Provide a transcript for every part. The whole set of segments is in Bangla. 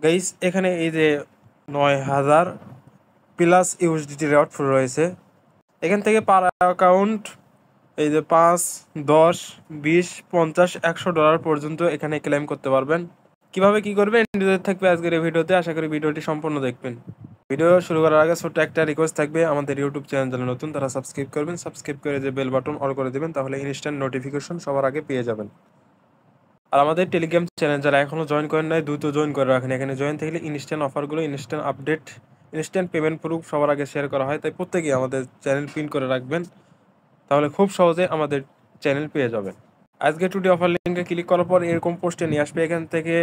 গাইস এখানে এই যে 9000 প্লাস ইউএসডিটি রেওয়ার্ড রয়েছে। এখান থেকে পার অ্যাকাউন্ট এই যে 5, 10, 20, 50, $100 পর্যন্ত এখানে ক্লেম করতে পারবেন। কিভাবে কি করবেন ডিটেইলস থাকবে আজকের এই ভিডিওতে, আশা করি ভিডিওটি সম্পূর্ণ দেখবেন। ভিডিও শুরু করার আগে ছোট্ট একটা রিকোয়েস্ট থাকবে, আমাদের ইউটিউব চ্যানেল যারা নতুন তারা সাবস্ক্রাইব করবেন, সাবস্ক্রাইব করে যে বেল বাটন অল করে দেবেন, তাহলে ইনস্ট্যান্ট নোটিফিকেশন সবার আগে পেয়ে যাবেন। আর আমাদের টেলিগ্রাম চ্যানেল যারা এখনো জয়েন করেন নাই দ্রুত জয়েন করে রাখেন। এখানে জয়েন থাকলে ইনস্ট্যান্ট অফারগুলো, instant update, instant payment proof সবার আগে শেয়ার করা হয়, তাই প্রত্যেকেই আমাদের চ্যানেল পিন করে রাখবেন, তাহলে খুব সহজে আমাদের চ্যানেল পেয়ে যাবেন। আজকে টুডে অফার লিঙ্কে ক্লিক করার পর এরকম পোস্টে নিয়ে আসবে। এখান থেকে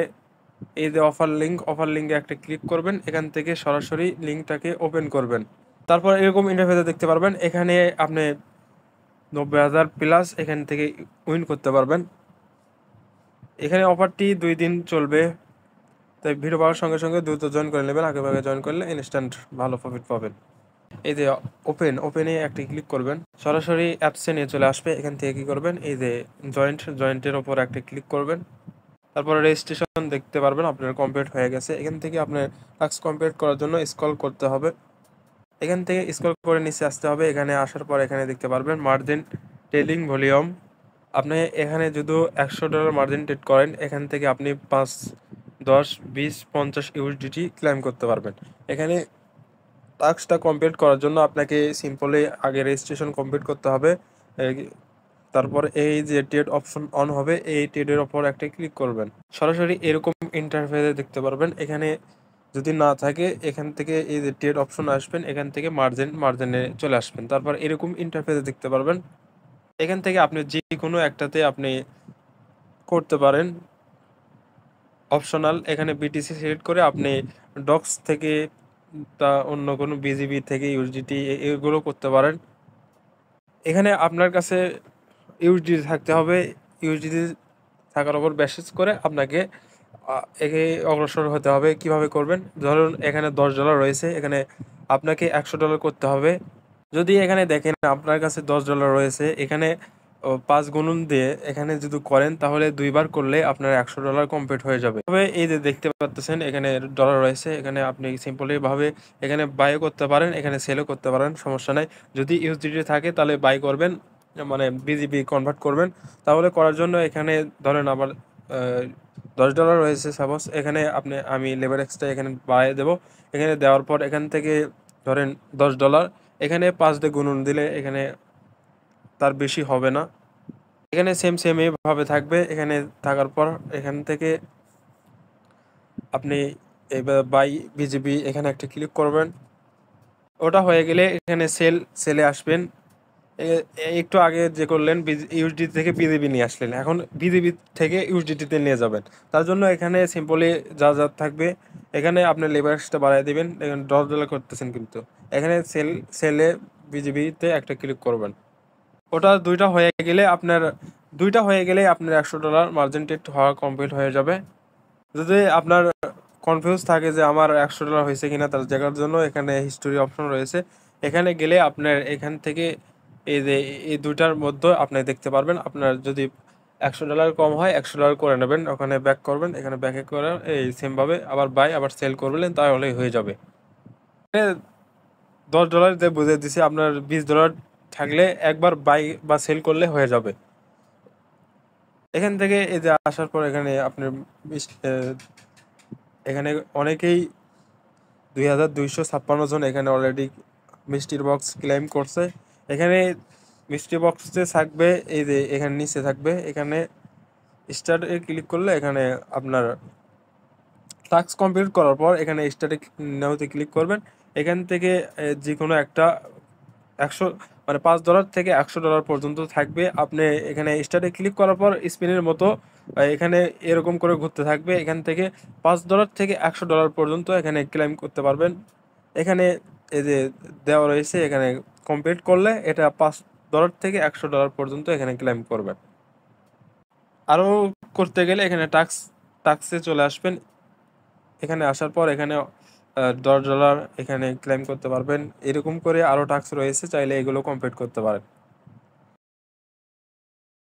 এই যে অফার লিঙ্কে একটা ক্লিক করবেন, এখান থেকে সরাসরি লিঙ্কটাকে ওপেন করবেন। তারপর এরকম ইন্টারফেসে দেখতে পারবেন, এখানে আপনি 90,000 প্লাস এখান থেকে উইন করতে পারবেন। এখানে অফারটি 2 দিন চলবে, তাই ভিডিও পাওয়ার সঙ্গে সঙ্গে দ্রুত জয়েন করে নেবেন। আগে ভাগে জয়েন করলে ইনস্ট্যান্ট ভালো প্রফিট পাবেন। এই যে ওপেনে একটি ক্লিক করবেন, সরাসরি অ্যাপসে নিয়ে চলে আসবে। এখান থেকে কি করবেন, এই যে জয়েন্টের ওপর একটা ক্লিক করবেন। তারপরে রেজিস্ট্রেশন দেখতে পারবেন আপনার কমপ্লিট হয়ে গেছে। এখান থেকে আপনার টাস্ক কমপ্লিট করার জন্য স্ক্রল করতে হবে। এখান থেকে স্ক্রল করে নিচে আসতে হবে। এখানে আসার পর এখানে দেখতে পারবেন মার্জিন ট্রেডিং ভলিউম। আপনি এখানে যদি $100 মার্জিন ট্রেড করেন, এখান থেকে আপনি 5, 10, 20, 50 ইউএসডিটি ক্লেম করতে পারবেন। এখানে টাস্কটা কমপ্লিট করার জন্য আপনাকে সিম্পলি আগে রেজিস্ট্রেশন কমপ্লিট করতে হবে। তারপর এই যে ট্রেড অপশন অন হবে, এই ট্রেডের ওপর একটা ক্লিক করবেন। সরাসরি এরকম ইন্টারফেসে দেখতে পারবেন। এখানে যদি না থাকে, এখান থেকে এই যে ট্রেড অপশন আসবেন, এখান থেকে মার্জিনে চলে আসবেন। তারপর এরকম ইন্টারফেসে দেখতে পারবেন। এখান থেকে আপনি যে কোনো একটাতে আপনি করতে পারেন, অপশনাল। এখানে বিটিসি সিলেক্ট করে আপনি ডক্স থেকে তা অন্য কোনো বিজিবি থেকে ইউএসডিটি এগুলো করতে পারেন। এখানে আপনার কাছে ইউএসডিটি থাকতে হবে। ইউএসডিটি থাকার উপর বেসিস করে আপনাকে একে অগ্রসর হতে হবে। কিভাবে করবেন, ধরুন এখানে $10 রয়েছে, এখানে আপনাকে $100 করতে হবে। যদি এখানে দেখেন আপনার কাছে $10 রয়েছে, এখানে 5 গুণন দিয়ে এখানে যদি করেন, তাহলে 2 বার করলে আপনার $100 কমপ্লিট হয়ে যাবে। তবে এই যে দেখতে পাচ্ছেন এখানে ডলার রয়েছে, এখানে আপনি সিম্পলি ভাবে এখানে বাই করতে পারেন, এখানে সেলও করতে পারেন, সমস্যা নাই। যদি ইউএসডিটি থাকে তাহলে বাই করবেন, মানে বিজিবি কনভার্ট করবেন। তাহলে করার জন্য এখানে ধরেন আবার $10 রয়েছে সাপোজ, এখানে আমি লেবার এক্সট্রা এখানে বাড়িয়ে দেবো। এখানে দেওয়ার পর এখান থেকে ধরেন $10, এখানে 5 দিয়ে গুণন দিলে এখানে তার বেশি হবে না। এখানে সেম এইভাবে থাকবে। এখানে থাকার পর এখান থেকে আপনি এবার বাই বিজিবি এখানে একটা ক্লিক করবেন। ওটা হয়ে গেলে এখানে সেলে আসবেন। একটু আগে যে করলেন ইউএসডি থেকে বিজিবি নিয়ে আসলেন, এখন বিজিবি থেকে ইউএসডিতে নিয়ে যাবেন। তার জন্য এখানে সিম্পলি যা থাকবে, এখানে আপনি লেবারেজটা বাড়াই দিবেন। এখানে $10 করতেছেন, কিন্তু এখানে সেলে বিজিবিতে একটা ক্লিক করবেন। ওটা দুইটা হয়ে গেলে আপনার $100 মার্জিন ট্রেড হওয়া কমপ্লিট হয়ে যাবে। যদি আপনার কনফিউজ থাকে যে আমার $100 হয়েছে কিনা, তার জায়গার জন্য এখানে হিস্টোরি অপশন রয়েছে। এখানে গেলে আপনার এখান থেকে এই যে এই দুইটার মধ্যে আপনি দেখতে পারবেন। আপনার যদি $100 কম হয়, $100 করে নেবেন, ওখানে ব্যাক করবেন। এখানে ব্যাকে করে এই সেমভাবে আবার বাই আবার সেল করবেন, তাহলেই হয়ে যাবে। $10 দিয়ে বুঝে দিছি, আপনার $20 থাকলে একবার বাই বা সেল করলে হয়ে যাবে। এখান থেকে এই যে আসার পর এখানে আপনার এখানে অনেকেই 2256 জন এখানে অলরেডি মিষ্টির বক্স ক্লেম করছে। এখানে মিষ্টি বক্সে থাকবে, এই যে এখানে নিচে থাকবে, এখানে স্টার্টে ক্লিক করলে এখানে আপনার টাস্ক কমপ্লিট করার পর এখানে স্টার্টে নাওতে ক্লিক করবেন। এখান থেকে যে কোনো একটা 100 মানে $5 থেকে $100 পর্যন্ত থাকবে। আপনি এখানে স্টার্টে ক্লিক করার পর স্পিনের মতো এখানে এরকম করে ঘুরতে থাকবে। এখান থেকে $5 থেকে $100 পর্যন্ত এখানে ক্লেম করতে পারবেন। এখানে এই যে দেওয়া রয়েছে, এখানে কমপ্লিট করলে এটা $5 থেকে $100 পর্যন্ত এখানে ক্লেম করবেন। আরও করতে গেলে এখানে টাক্সে চলে আসবেন। এখানে আসার পর এখানে $10 এখানে ক্লেম করতে পারবেন। এরকম করে আরও টাস্ক রয়েছে, চাইলে এগুলো কমপ্লিট করতে পারেন।